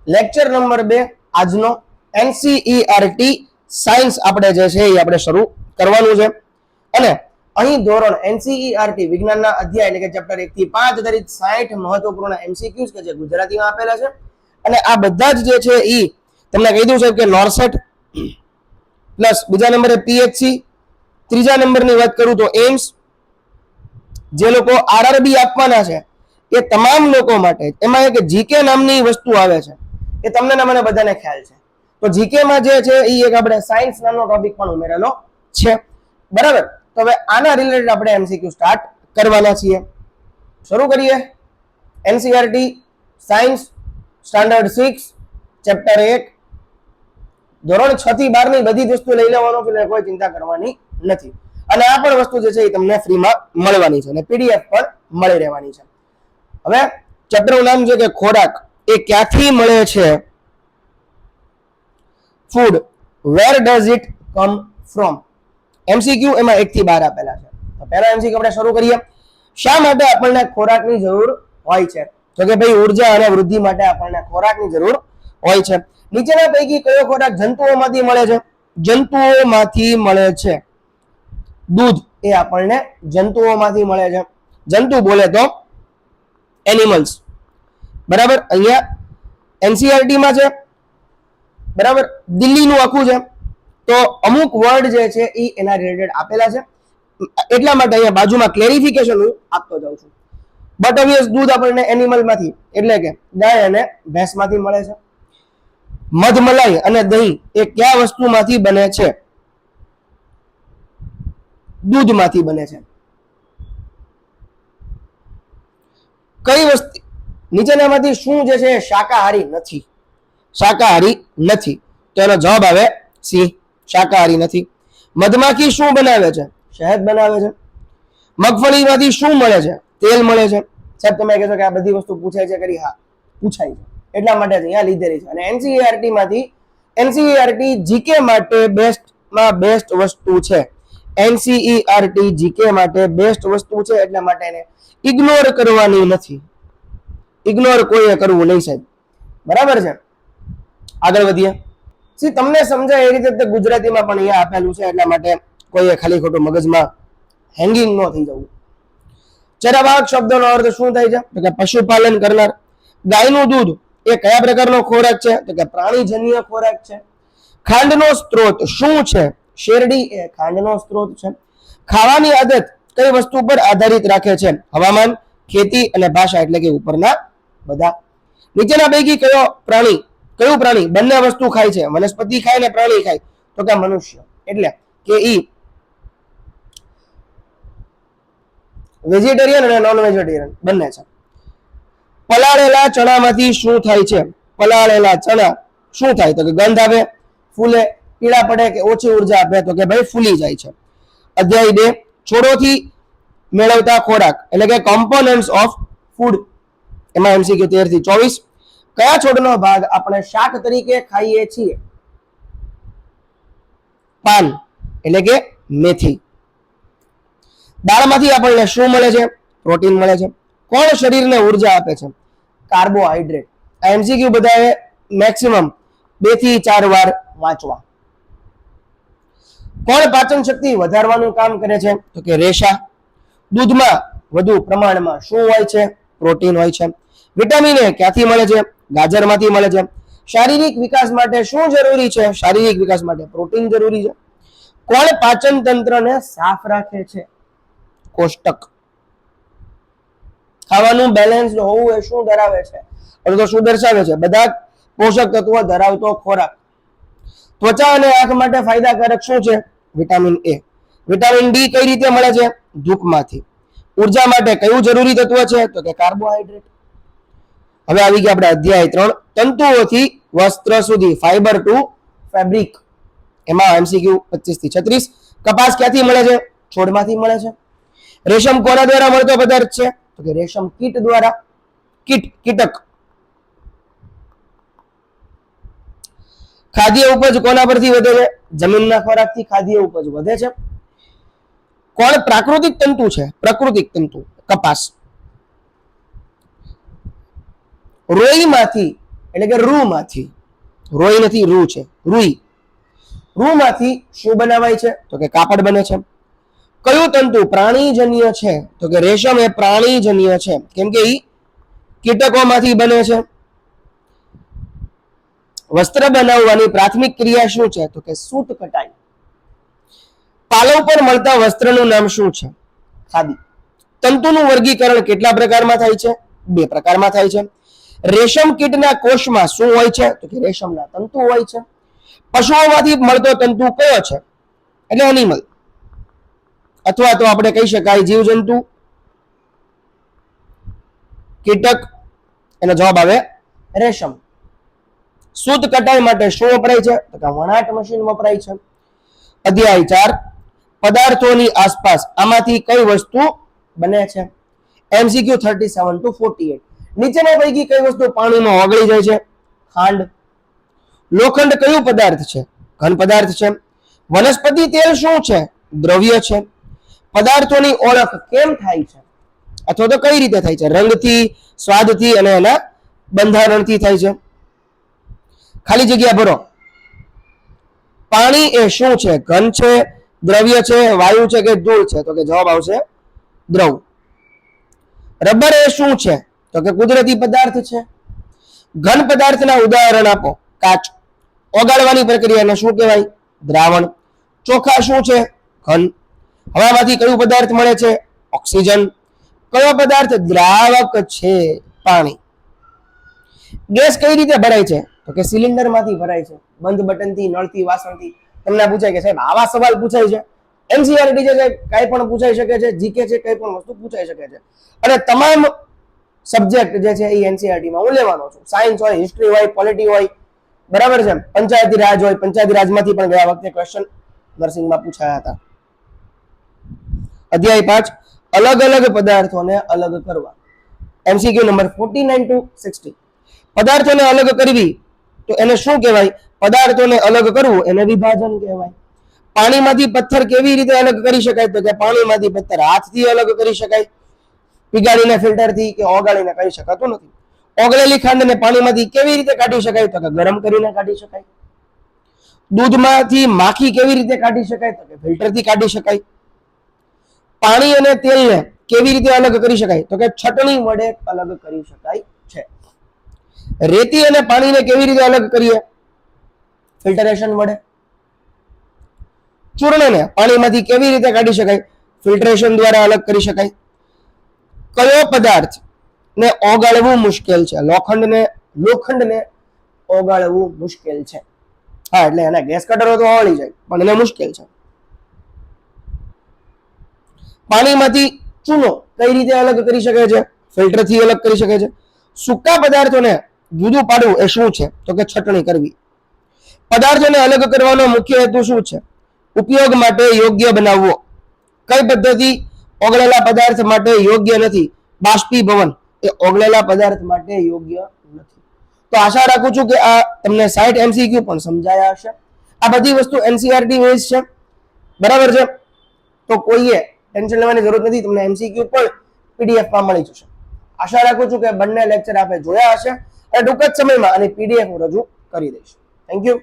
Lecture number 2 આજનો NCERT science આપણે જે છે એ આપણે શરૂ કરવાનું છે અને અહીં ધોરણ એનસીઈઆરટી વિજ્ઞાનના અધ્યાય એટલે કે ચેપ્ટર 1 થી 5 દરેક 60 મહત્વપૂર્ણ એમસીક્યુઝ કે જે ગુજરાતીમાં આપેલા છે અને આ બધા જ જે છે ઈ તમને કહી દઉં છે કે નોરસેટ પ્લસ બીજા નંબરે પીએચસી, ત્રીજા નંબરની વાત કરું તો એમ્સ, જે લોકો આરઆરબી આપવાના છે એ તમામ લોકો માટે એમાં એક જીકે નામની વસ્તુ આવે છે એ તમને ને મને બધાને ખ્યાલ છે. તો જીકે માં જે છે એ એક આપણે સાયન્સ નામનો ટોપિક પણ ઉમેરેલો છે, બરાબર. તો હવે આના રિલેટેડ આપણે એમસીક્યુ સ્ટાર્ટ કરવાના છીએ. શરૂ કરીએ. એનસીઈઆરટી સાયન્સ સ્ટાન્ડર્ડ 6 ચેપ્ટર 1 ધોરણ 6 થી 12 ની બધી જ વસ્તુ લઈ લેવાનો છે એટલે કોઈ ચિંતા કરવાની નથી અને આ પણ વસ્તુ જે છે એ તમને ફ્રીમાં મળવાની છે અને પીડીએફ પણ મળી રહેવાની છે. હવે ચેપ્ટરનું નામ છે કે ખોરાક એ ક્યાંથી મળે છે, food where does it come from. MCQ એમાં 1 થી 12 આપેલા છે. તો પહેલા એમસીક્યુ આપણે શરૂ કરીએ. શા માટે આપણને ખોરાકની જરૂર હોય છે? તો કે ભાઈ ઉર્જા અને વૃદ્ધિ માટે આપણને ખોરાકની જરૂર હોય છે. નીચેના પૈકી કયો ખોરાક જંતુઓમાંથી મળે છે? જંતુઓમાંથી મળે છે. દૂધ એ આપણને જંતુઓમાંથી મળે છે. જંતુ બોલે તો એનિમલ્સ, બરાબર. અહીંયા એનસીઈઆરટી માં છે, બરાબર. દિલ્હીનું આખું છે તો અમુક વર્ડ જે છે એ એના રિલેટેડ આપેલા છે એટલા માટે અહીંયા બાજુમાં ક્લેરિફિકેશન હું આપતો જાઉં છું. બટ ઓબ્વિયસ દૂધ આપણને એનિમલ માંથી એટલે કે ગાય અને ભેંસમાંથી મળે છે. મધ, મલાઈ અને દહીં એ કયા વસ્તુમાંથી બને છે? દૂધમાંથી બને છે. કઈ વસ્તુ નીચેનામાંથી શું જે છે શાકાહારી નથી? શાકાહારી નથી તો એનો જવાબ આવે સી, શાકાહારી નથી. મધમાંથી શું બનાવે છે? શહેદ બનાવે છે. મગફળીમાંથી શું મળે છે? તેલ મળે છે. સાહેબ તમે કહેશો કે આ બધી વસ્તુ પૂછાય છે કરી? હા પૂછાય છે, એટલા માટે અહીંયા લીધેલી છે. અને એનસીઈઆરટી માંથી એનસીઈઆરટી જીકે માટે બેસ્ટમાં બેસ્ટ વસ્તુ છે. એનસીઈઆરટી જીકે માટે બેસ્ટ વસ્તુ છે એટલા માટે એને ઇગ્નોર કરવાની નથી. ઇગ્નોર કોઈએ કરવું નહીં સાહેબ, બરાબર છે. આગળ વધીએ. સી તમને સમજાય એ રીતે ગુજરાતીમાં પણ અહીંયા આપેલું છે એટલા માટે કોઈએ ખાલી ખોટું મગજમાં હેંગિંગ ન થઈ જવું. ચરાવાહક શબ્દનો અર્થ શું થાય છે? તો કે પશુપાલન કરનાર. ગાયનું દૂધ એ કયા પ્રકારનો ખોરાક છે? તો કે પ્રાણીજન્ય ખોરાક છે. ખાંડનો સ્ત્રોત શું છે? શેરડી એ ખાંડનો સ્ત્રોત છે. ખાવાની આદત કઈ વસ્તુ પર આધારિત રાખે છે? હવામાન, ખેતી અને ભાષા એટલે કે ઉપરના બધા. નીચેના પૈકી કયું પ્રાણી બંને વસ્તુ ખાય છે? વનસ્પતિ ખાય ને પ્રાણી ખાય? તો કે મનુષ્ય, એટલે કે ઈ વેજીટેરિયન અને નોન વેજીટેરિયન બંને છે. પલાળેલા ચણામાંથી શું થાય છે? પલાળેલા ચણા શું થાય? તો કે ગંધ આવે, ફૂલે, પીળા પડે કે ઓછી ઉર્જા આપે? તો કે ભાઈ ફૂલી જાય છે. અધ્યાય 2 છોડોથી મેળવતા ખોરાક એટલે કે કોમ્પોનન્ટ્સ ઓફ ફૂડ, એમાં એમસીક્યુ 13 થી 24. કયા છોડનો ભાગ આપણે શાક તરીકે ખાઈએ છીએ? પાન એટલે કે મેથી. દાળમાંથી આપણને શું મળે છે? પ્રોટીન મળે છે. કોણ શરીરને ઉર્જા આપે છે? કાર્બોહાઈડ્રેટ. આ એમસીક્યુ બધાએ મેક્સિમમ 2 થી 4 વાર વાંચવા. કોણ પાચન શક્તિ વધારવાનું કામ કરે છે? તો કે રેશા. દૂધમાં વધુ પ્રમાણમાં શું હોય છે? પ્રોટીન હોય છે. વિટામિન એ ક્યાંથી મળે છે? ગાજરમાંથી મળે છે. શારીરિક વિકાસ માટે શું જરૂરી છે? શારીરિક વિકાસ માટે પ્રોટીન જરૂરી છે. કોણ પાચન તંત્રને સાફ રાખે છે? કોષ્ટક. ખાવાનું બેલેન્સ્ડ હોવું એ શું ધરાવે છે? અથવા તો શું દર્શાવે છે? બધા પોષક તત્વો ધરાવતો ખોરાક. ત્વચા અને આંખ માટે ફાયદાકારક શું છે? Vitamin A. વિટામિન ડી કઈ રીતે મળે છે? ધૂપમાંથી. ઉર્જા માટે કયું જરૂરી તત્વ છે? તો કે કાર્બોહાઈડ્રેટ. હવે આવી ગયા આપણે અધ્યાય 3 તંતુઓથી વસ્ત્ર સુધી, ફાઈબર ટુ ફેબ્રિક. એમાં એમસીક્યુ 25 થી 36. કપાસ ક્યાંથી મળે છે? છોડમાંથી મળે છે. રેશમ કોના દ્વારા મળતો પદાર્થ છે? તો કે રેશમ કીટ દ્વારા. કીટક. ખાદ્ય ઉપજ કોના પરથી વધે છે? જમીનના ખોરાકથી ખાદ્ય ઉપજ વધે છે. કોણ પ્રાકૃતિક તંતુ છે? પ્રાકૃતિક તંતુ કપાસ. રોઈમાંથી એટલે કે રૂમાંથી, રોઈ નથી, રૂ છે, રૂઈ. રૂમાંથી શું બનાવાય છે? તો કે કાપડ બને છે. કયું તંતુ પ્રાણીજન્ય છે? તો કે રેશમ એ પ્રાણીજન્ય છે, કેમ કે ઈ કીટકોમાંથી બને છે. વસ્ત્ર બનાવવાની પ્રાથમિક ક્રિયા શું છે? તો કે સૂત કટાઈ. પાલવ પર મળતા વસ્ત્રનું નામ શું છે? ખાદી. તંતુનું વર્ગીકરણ કેટલા પ્રકારમાં થાય છે? 2 પ્રકારમાં થાય છે. રેશમ કીટના કોષમાં શું હોય છે? તો કે રેશમના તંતુ હોય છે. પશુઓમાંથી મળતો તંતુ કયો છે? એટલે એનિમલ, અથવા તો આપણે કહી શકાય જીવજંતુ, કીટક. એનો જવાબ આવે રેશમ. સૂત કટાઈ માટે શું વપરાય છે? તો કે વણાટ મશીન વપરાય છે. અધ્યાય 4, પદાર્થોની આસપાસ આમાંથી કઈ વસ્તુ બને છે? MCQ 37 to 48. નીચેના પૈકી કઈ વસ્તુ પાણીમાં ઓગળી જાય છે? ખાંડ. લોખંડ કયું પદાર્થ છે? ઘન પદાર્થ છે. વનસ્પતિ તેલ શું છે? દ્રવ્ય છે. પદાર્થોની ઓળખ કેમ થાય છે, અથવા તો કઈ રીતે થાય છે? રંગથી, સ્વાદથી અને એના બંધારણથી થાય છે. ખાલી જગ્યા ભરો. પાણી એ શું છે? ઘન છે, દ્રવ્ય છે, વાયુ છે કે ધૂળ છે? તો કે જવાબ આવશે દ્રવ. રબર એ શું છે? તો કે કુદરતી પદાર્થ છે. ઘન પદાર્થના ઉદાહરણ આપો. કાચ. ઓગાળવાની પ્રક્રિયાને શું કહેવાય? દ્રાવણ. ચોખા શું છે? ઘન. હવામાંથી કયું પદાર્થ મળે છે? ઓક્સિજન. કયો પદાર્થ દ્રાવક છે? પાણી. ગેસ કઈ રીતે ભરાય છે? તો કે સિલિન્ડર માંથી ભરાય છે. બંધ બટનથી, નળથી, વાસણથી. તમને પૂછાય કે સાહેબ આવા સવાલ પૂછાય છે? NCERT છે, કઈ પણ પૂછાઈ શકે છે. જીકે છે, કઈ પણ વસ્તુ પૂછાઈ શકે છે. અને તમામ સબ્જેક્ટ જે છે એ NCERT માં હું લેવાનો છું. સાયન્સ હોય, હિસ્ટ્રી હોય, પોલિટી હોય, બરાબર છે. પંચાયતી રાજ હોય, પંચાયતી રાજમાંથી પણ ગયા વખતે ક્વેશ્ચન નર્સિંગમાં પૂછાયા હતા. અધ્યાય 5, અલગ અલગ પદાર્થોને અલગ કરવા. MCQ number 49 to 60. પદાર્થોને અલગ કરવી તો એને શું કહેવાય? પદાર્થોને અલગ કરવું એને વિભાજન કહેવાય. પાણીમાંથી પથ્થર કેવી રીતે અલગ કરી શકાય? તો કે પાણીમાંથી પથ્થર હાથથી અલગ કરી શકાય. પીગાડીને, ફિલ્ટરથી કે ઓગાળીને કરી શકાતું નથી. ઓગળેલી ખાંડને પાણીમાંથી કેવી રીતે કાઢી શકાય? તો કે ગરમ કરીને કાઢી શકાય. દૂધમાંથી માખી કેવી રીતે કાઢી શકાય? તો કે ફિલ્ટરથી કાઢી શકાય. પાણી અને તેલને કેવી રીતે અલગ કરી શકાય? તો કે છટણી વડે અલગ કરી શકાય છે. રેતી અને પાણીને કેવી રીતે અલગ કરીએ? ફિલ્ટરેશન વડે. ચૂર્ણને પાણીમાંથી કેવી રીતે કાઢી શકાય? ફિલ્ટરેશન દ્વારા અલગ કરી શકાય. કયો પદાર્થ ને ઓગાળવું મુશ્કેલ છે? લોખંડને ઓગાળવું મુશ્કેલ છે. હા, એટલે એના ગેસ કટરો તો ઓગળી જાય, પણ એને મુશ્કેલ છે. પાણીમાંથી ચૂનો કઈ રીતે અલગ કરી શકે છે? ફિલ્ટરથી અલગ કરી શકે છે. સૂકા પદાર્થોને જુદું પાડવું એ શું છે? તો કે છટણી કરવી. પદાર્થોને અલગ કરવાનો મુખ્ય હેતુ શું છે? ઉપયોગ માટે યોગ્ય બનાવવો. કઈ પદ્ધતિ ઓગળેલા પદાર્થ માટે યોગ્ય નથી? બાષ્પીભવન એ ઓગળેલા પદાર્થ માટે યોગ્ય નથી. તો આશા રાખું છું કે આ તમને 60 MCQ પણ સમજાયા હશે. આ બધી વસ્તુ NCERT બેઝ છે, બરાબર છે. તો કોઈએ ટેન્શન લેવાની જરૂર નથી. તમને MCQ પણ PDF માં મળી જશે. આશા રાખું છું કે બંને લેક્ચર આપે જોયા હશે અને ટૂંક જ સમયમાં આની PDF હું રજૂ કરી દઈશ. Thank you.